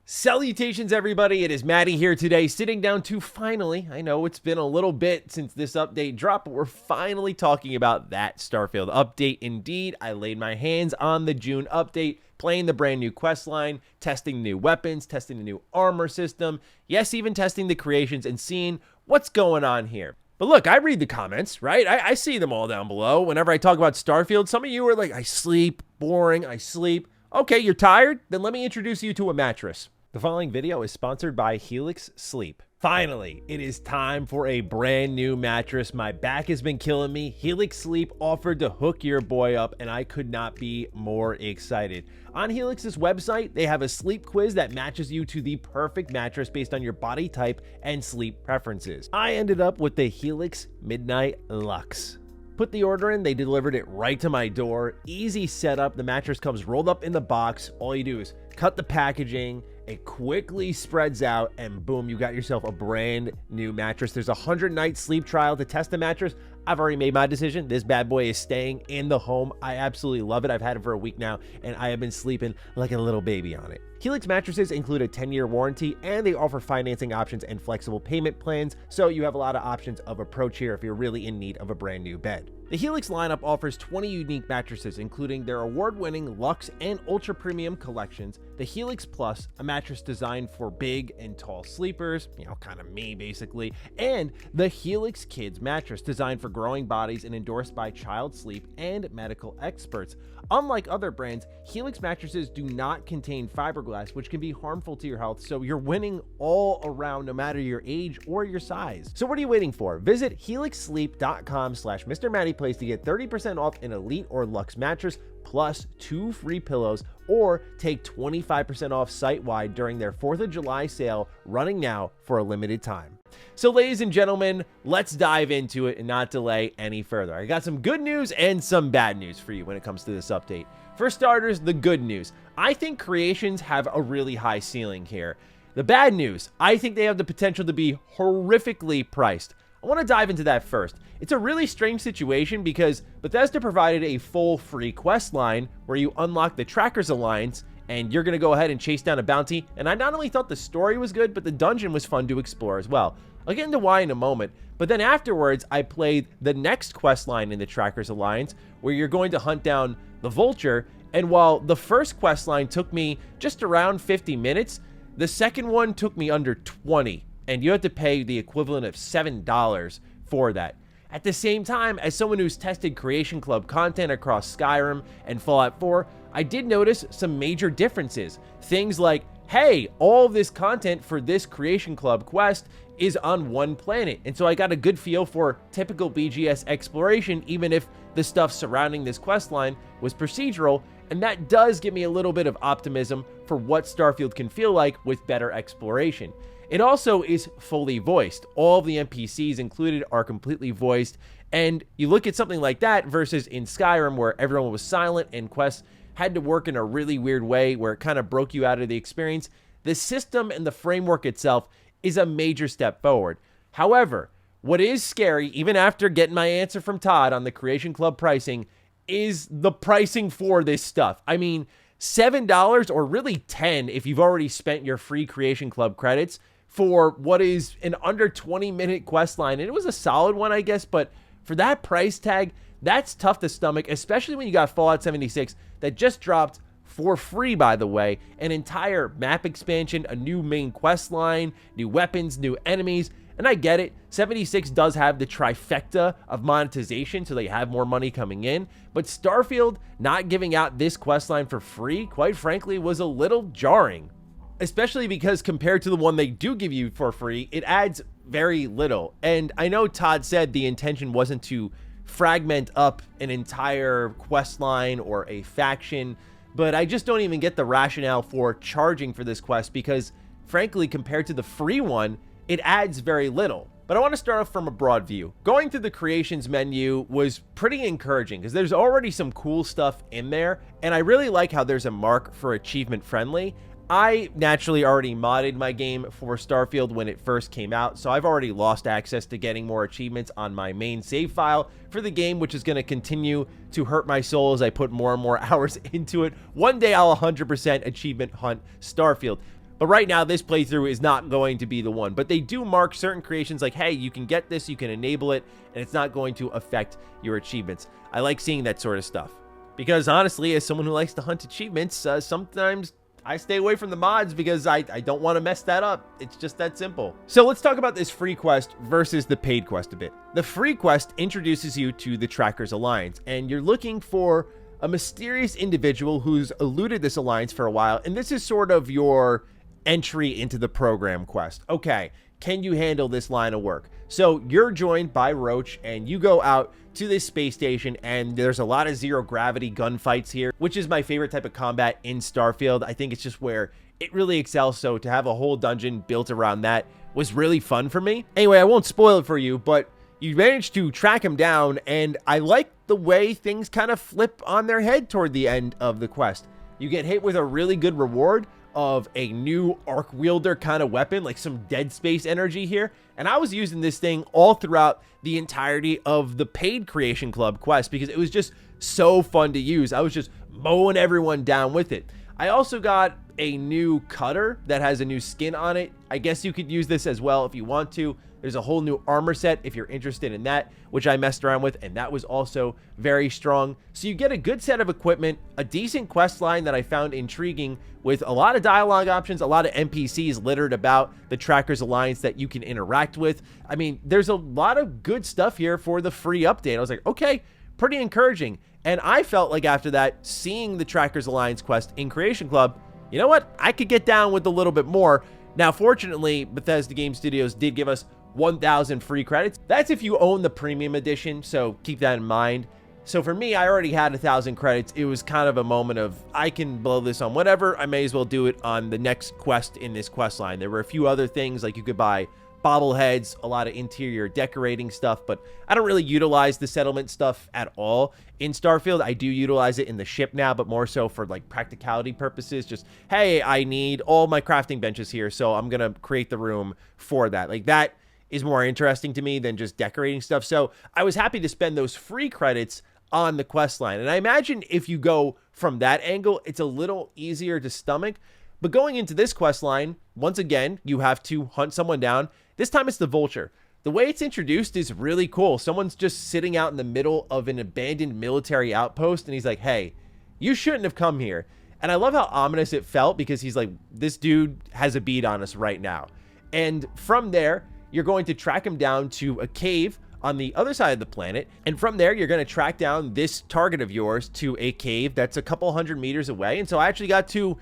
Salutations, everybody. It is Matty here today, sitting down to finally, I know it's been a little bit since this update dropped, but we're finally talking about that Starfield update. Indeed, I laid my hands on the June update, playing the brand new quest line, testing new weapons, testing the new armor system, yes, even testing the creations and seeing what's going on here. But look, I read the comments, right? I see them all down below. Whenever I talk about Starfield, some of you are like, I sleep, boring, I sleep. Okay, you're tired? Then let me introduce you to a mattress. The following video is sponsored by Helix Sleep. Finally, it is time for a brand new mattress. My back has been killing me. Helix Sleep offered to hook your boy up, and I could not be more excited. On Helix's website, they have a sleep quiz that matches you to the perfect mattress based on your body type and sleep preferences. I ended up with the Helix Midnight Luxe. Put the order in, they delivered it right to my door. Easy setup. The mattress comes rolled up in the box. All you do is cut the packaging, it quickly spreads out, and boom, you got yourself a brand new mattress. There's a 100-night sleep trial to test the mattress. I've already made my decision. This bad boy is staying in the home. I absolutely love it. I've had it for a week now, and I have been sleeping like a little baby on it. Helix mattresses include a 10-year warranty, and they offer financing options and flexible payment plans, so you have a lot of options of approach here if you're really in need of a brand new bed. The Helix lineup offers 20 unique mattresses, including their award-winning Luxe and Ultra Premium collections, the Helix Plus, a mattress designed for big and tall sleepers, kind of me basically, and the Helix Kids mattress designed for growing bodies and endorsed by child sleep and medical experts. Unlike other brands, Helix mattresses do not contain fiberglass, which can be harmful to your health, so you're winning all around no matter your age or your size. So what are you waiting for? Visit helixsleep.com/MrMattyPlays to get 30% off an Elite or Luxe mattress plus 2 free pillows, or take 25% off site-wide during their 4th of July sale running now for a limited time. So ladies and gentlemen, let's dive into it and not delay any further. I got some good news and some bad news for you when it comes to this update. For starters, the good news. I think creations have a really high ceiling here. The bad news, I think they have the potential to be horrifically priced. I want to dive into that first. It's a really strange situation because Bethesda provided a full free quest line where you unlock the Trackers Alliance and you're going to go ahead and chase down a bounty. And I not only thought the story was good, but the dungeon was fun to explore as well. I'll get into why in a moment, but then afterwards I played the next quest line in the Trackers Alliance where you're going to hunt down the Vulture. And while the first quest line took me just around 50 minutes, the second one took me under 20. And you have to pay the equivalent of $7 for that. At the same time, as someone who's tested Creation Club content across Skyrim and Fallout 4, I did notice some major differences. Things like, hey, all of this content for this Creation Club quest is on one planet. And so I got a good feel for typical BGS exploration, even if the stuff surrounding this quest line was procedural. And that does give me a little bit of optimism for what Starfield can feel like with better exploration. It also is fully voiced. All of the NPCs included are completely voiced. And you look at something like that versus in Skyrim where everyone was silent and quests had to work in a really weird way where it kind of broke you out of the experience. The system and the framework itself is a major step forward. However, what is scary, even after getting my answer from Todd on the Creation Club pricing, is the pricing for this stuff. I mean, $7 or really $10 if you've already spent your free Creation Club credits for what is an under 20-minute quest line. And it was a solid one, I guess, but for that price tag, that's tough to stomach, especially when you got Fallout 76 that just dropped for free, by the way, an entire map expansion, a new main quest line, new weapons, new enemies. And I get it, 76 does have the trifecta of monetization, so they have more money coming in. But Starfield not giving out this quest line for free, quite frankly, was a little jarring. Especially because compared to the one they do give you for free, it adds very little. And I know Todd said the intention wasn't to fragment up an entire quest line or a faction, but I just don't even get the rationale for charging for this quest because, frankly, compared to the free one, it adds very little. But I want to start off from a broad view. Going through the creations menu was pretty encouraging because there's already some cool stuff in there, and I really like how there's a mark for achievement friendly. I naturally already modded my game for Starfield when it first came out, so I've already lost access to getting more achievements on my main save file for the game, which is going to continue to hurt my soul as I put more and more hours into it. One day I'll 100% achievement hunt Starfield. But right now, this playthrough is not going to be the one. But they do mark certain creations like, hey, you can get this, you can enable it, and it's not going to affect your achievements. I like seeing that sort of stuff. Because honestly, as someone who likes to hunt achievements, sometimes I stay away from the mods because I don't want to mess that up. It's just that simple. So let's talk about this free quest versus the paid quest a bit. The free quest introduces you to the Trackers Alliance, and you're looking for a mysterious individual who's eluded this alliance for a while, and this is sort of your entry into the program quest. Okay, can you handle this line of work? So you're joined by Roach, and you go out to this space station, and there's a lot of zero gravity gunfights here, which is my favorite type of combat in Starfield. I think it's just where it really excels, so to have a whole dungeon built around that was really fun for me. Anyway, I won't spoil it for you, but you managed to track him down, and I like the way things kind of flip on their head toward the end of the quest. You get hit with a really good reward of a new arc wielder kind of weapon, like some Dead Space energy here. And I was using this thing all throughout the entirety of the paid Creation Club quest because it was just so fun to use. I was just mowing everyone down with it. I also got a new cutter that has a new skin on it. I guess you could use this as well if you want to. There's a whole new armor set if you're interested in that, which I messed around with, and that was also very strong. So you get a good set of equipment, a decent quest line that I found intriguing with a lot of dialogue options, a lot of NPCs littered about the Trackers Alliance that you can interact with. I mean, there's a lot of good stuff here for the free update. I was like, okay, pretty encouraging. And I felt like after that, seeing the Trackers Alliance quest in Creation Club, you know what? I could get down with a little bit more. Now, fortunately, Bethesda Game Studios did give us 1,000 free credits. That's if you own the premium edition, so keep that in mind. So for me, I already had 1,000 credits. It was kind of a moment of, I can blow this on whatever. I may as well do it on the next quest in this quest line. There were a few other things, like you could buy bobbleheads, a lot of interior decorating stuff, but I don't really utilize the settlement stuff at all in Starfield. I do utilize it in the ship now, but more so for like practicality purposes. Just, hey, I need all my crafting benches here, so I'm gonna create the room for that. Like, that is more interesting to me than just decorating stuff. So I was happy to spend those free credits on the quest line. And I imagine if you go from that angle, it's a little easier to stomach. But going into this quest line, once again, you have to hunt someone down. This time it's the Vulture. The way it's introduced is really cool. Someone's just sitting out in the middle of an abandoned military outpost, and he's like, hey, you shouldn't have come here. And I love how ominous it felt, because he's like, this dude has a bead on us right now. And from there, you're going to track him down to a cave on the other side of the planet. And from there, you're going to track down this target of yours to a cave that's a couple hundred meters away. And so I actually got to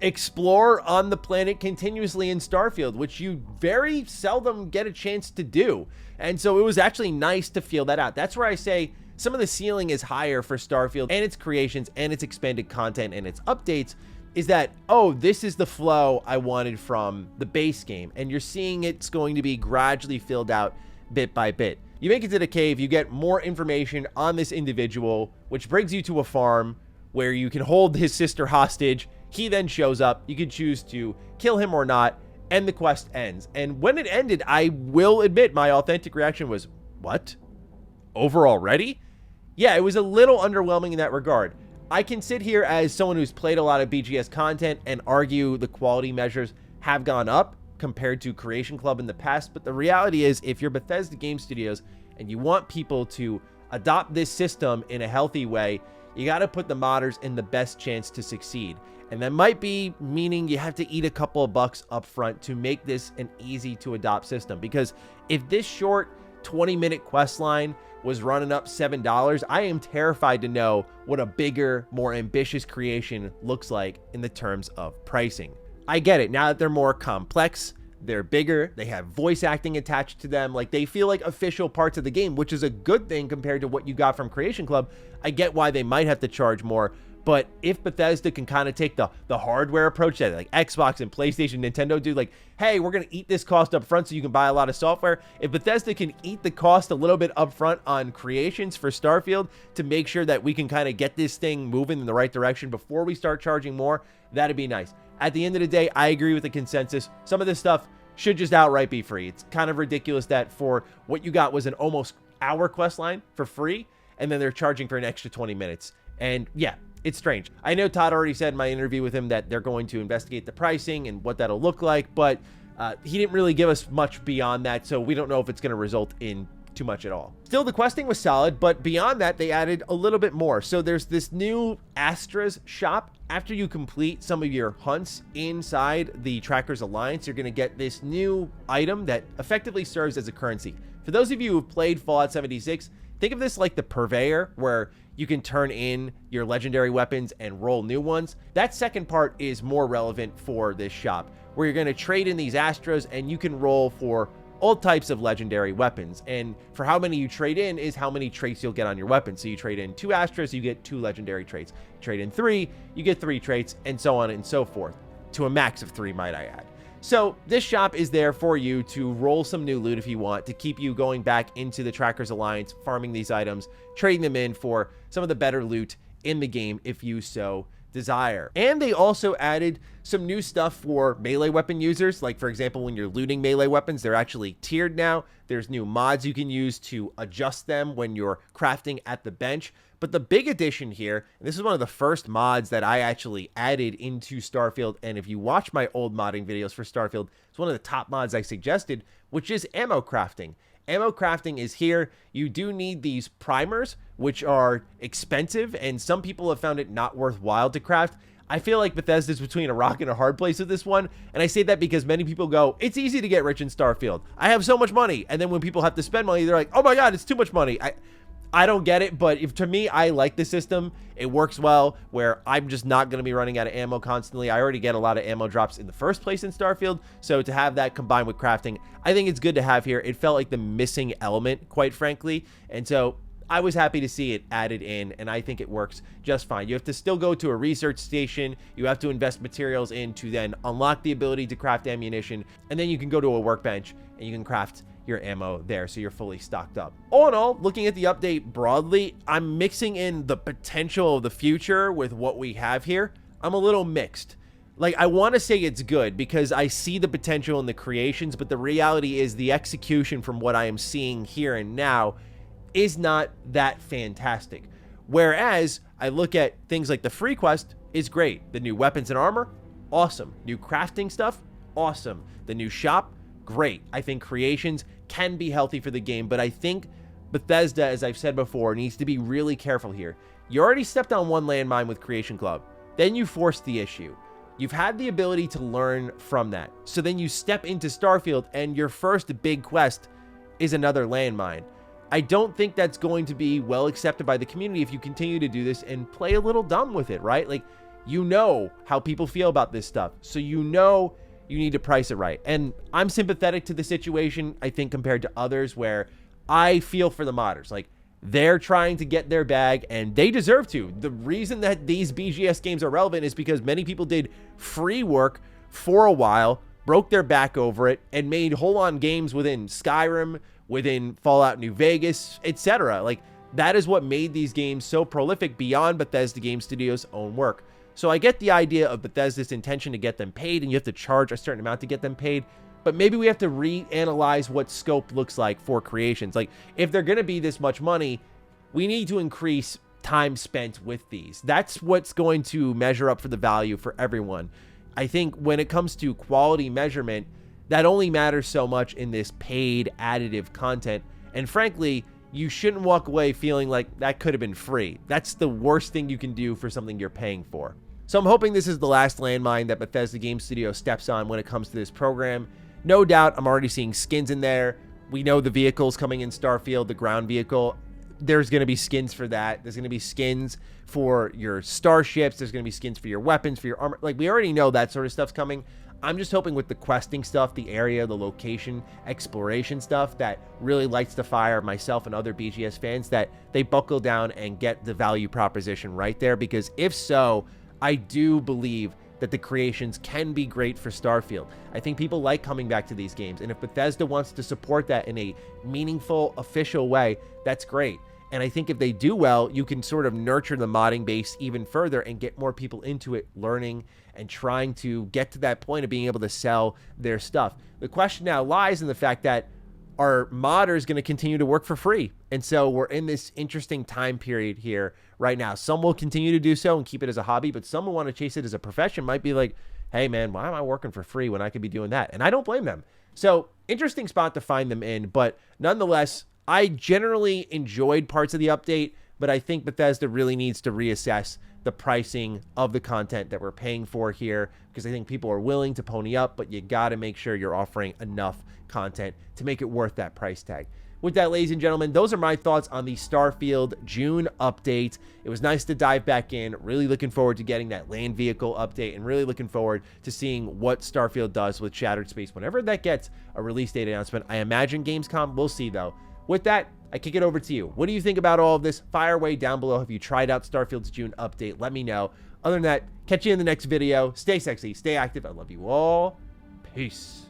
explore on the planet continuously in Starfield, which you very seldom get a chance to do. And so it was actually nice to feel that out. That's where I say some of the ceiling is higher for Starfield and its creations and its expanded content and its updates, is that, oh, this is the flow I wanted from the base game. And you're seeing it's going to be gradually filled out bit by bit. You make it to the cave, you get more information on this individual, which brings you to a farm where you can hold his sister hostage. He then shows up. You can choose to kill him or not, and the quest ends. And when it ended, I will admit my authentic reaction was, what? Over already? Yeah, it was a little underwhelming in that regard. I can sit here as someone who's played a lot of BGS content and argue the quality measures have gone up compared to Creation Club in the past, but the reality is, if you're Bethesda Game Studios and you want people to adopt this system in a healthy way, you got to put the modders in the best chance to succeed. And that might be meaning you have to eat a couple of bucks up front to make this an easy to adopt system. Because if this short 20-minute quest line was running up $7, I am terrified to know what a bigger, more ambitious creation looks like in the terms of pricing. I get it. Now that they're more complex, they're bigger, they have voice acting attached to them, like they feel like official parts of the game, which is a good thing compared to what you got from Creation Club. I get why they might have to charge more, but if Bethesda can kind of take the hardware approach that like Xbox and PlayStation, Nintendo do, like, hey, we're going to eat this cost up front so you can buy a lot of software. If Bethesda can eat the cost a little bit up front on creations for Starfield to make sure that we can kind of get this thing moving in the right direction before we start charging more, that'd be nice. At the end of the day, I agree with the consensus. Some of this stuff should just outright be free. It's kind of ridiculous that for what you got was an almost hour quest line for free, and then they're charging for an extra 20 minutes. And yeah, It's strange. I know Todd already said in my interview with him that they're going to investigate the pricing and what that'll look like, but he didn't really give us much beyond that, so we don't know if it's going to result in too much at all. Still, the questing was solid, but beyond that, they added a little bit more. So there's this new Astra's shop. After you complete some of your hunts inside the Trackers Alliance, you're going to get this new item that effectively serves as a currency. For those of you who've played Fallout 76, think of this like the Purveyor, where you can turn in your legendary weapons and roll new ones. That second part is more relevant for this shop, where you're going to trade in these Astras and you can roll for all types of legendary weapons. And for how many you trade in is how many traits you'll get on your weapon. So you trade in 2 Astras, you get 2 legendary traits. You trade in 3, you get 3 traits, and so on and so forth, to a max of 3, might I add. So this shop is there for you to roll some new loot if you want, to keep you going back into the Trackers Alliance, farming these items, trading them in for some of the better loot in the game if you so desire. And they also added some new stuff for melee weapon users. Like, for example, when you're looting melee weapons, they're actually tiered now. There's new mods you can use to adjust them when you're crafting at the bench. But the big addition here, and this is one of the first mods that I actually added into Starfield, and if you watch my old modding videos for Starfield, it's one of the top mods I suggested, which is ammo crafting. Ammo crafting is here. You do need these primers, which are expensive, and some people have found it not worthwhile to craft. I feel like Bethesda's between a rock and a hard place with this one, and I say that because many people go, it's easy to get rich in Starfield. I have so much money, and then when people have to spend money, they're like, oh my god, it's too much money. I don't get it, but to me, I like the system. It works well, where I'm just not going to be running out of ammo constantly. I already get a lot of ammo drops in the first place in Starfield, so to have that combined with crafting, I think it's good to have here. It felt like the missing element, quite frankly, and so I was happy to see it added in, and I think it works just fine. You have to still go to a research station. You have to invest materials in to then unlock the ability to craft ammunition, and then you can go to a workbench and you can craft your ammo there, so you're fully stocked up. All in all, looking at the update broadly, I'm mixing in the potential of the future with what we have here. I'm a little mixed. Like, I want to say it's good because I see the potential in the creations, but the reality is the execution from what I am seeing here and now is not that fantastic. Whereas I look at things like the free quest is great. The new weapons and armor, awesome. New crafting stuff, awesome. The new shop, great. I think creations can be healthy for the game, but I think Bethesda, as I've said before, needs to be really careful here. You already stepped on one landmine with Creation Club. Then you forced the issue. You've had the ability to learn from that. So then you step into Starfield and your first big quest is another landmine. I don't think that's going to be well accepted by the community if you continue to do this and play a little dumb with it, right? Like, you know how people feel about this stuff. So you know you need to price it right. And I'm sympathetic to the situation, I think, compared to others where I feel for the modders. Like, they're trying to get their bag, and they deserve to. The reason that these BGS games are relevant is because many people did free work for a while, broke their back over it, and made whole-on games within Skyrim, within Fallout New Vegas, etc. Like, that is what made these games so prolific beyond Bethesda Game Studios' own work. So I get the idea of Bethesda's intention to get them paid, and you have to charge a certain amount to get them paid, but maybe we have to reanalyze what scope looks like for creations. Like, if they're going to be this much money, we need to increase time spent with these. That's what's going to measure up for the value for everyone. I think when it comes to quality measurement, that only matters so much in this paid additive content, and frankly, you shouldn't walk away feeling like that could have been free. That's the worst thing you can do for something you're paying for. So I'm hoping this is the last landmine that Bethesda Game Studio steps on when it comes to this program. No doubt, I'm already seeing skins in there. We know the vehicles coming in Starfield, the ground vehicle. There's going to be skins for that. There's going to be skins for your starships. There's going to be skins for your weapons, for your armor. Like, we already know that sort of stuff's coming. I'm just hoping with the questing stuff, the area, the location, exploration stuff that really lights the fire, myself and other BGS fans, that they buckle down and get the value proposition right there. Because if so, I do believe that the creations can be great for Starfield. I think people like coming back to these games, and if Bethesda wants to support that in a meaningful, official way, that's great. And I think if they do well, you can sort of nurture the modding base even further and get more people into it, learning and trying to get to that point of being able to sell their stuff. The question now lies in the fact that, our modder is going to continue to work for free. And so we're in this interesting time period here right now. Some will continue to do so and keep it as a hobby, but some will want to chase it as a profession. Might be like, hey man, why am I working for free when I could be doing that? And I don't blame them. So interesting spot to find them in, but nonetheless, I generally enjoyed parts of the update, but I think Bethesda really needs to reassess the pricing of the content that we're paying for here, because I think people are willing to pony up, but you got to make sure you're offering enough content to make it worth that price tag. With that, ladies and gentlemen, those are my thoughts on the Starfield June update. It was nice to dive back in. Really looking forward to getting that land vehicle update, and really looking forward to seeing what Starfield does with Shattered Space whenever that gets a release date announcement. I imagine Gamescom. We'll see, though. With that, I kick it over to you. What do you think about all of this? Fire away down below. Have you tried out Starfield's June update? Let me know. Other than that, catch you in the next video. Stay sexy, stay active. I love you all. Peace.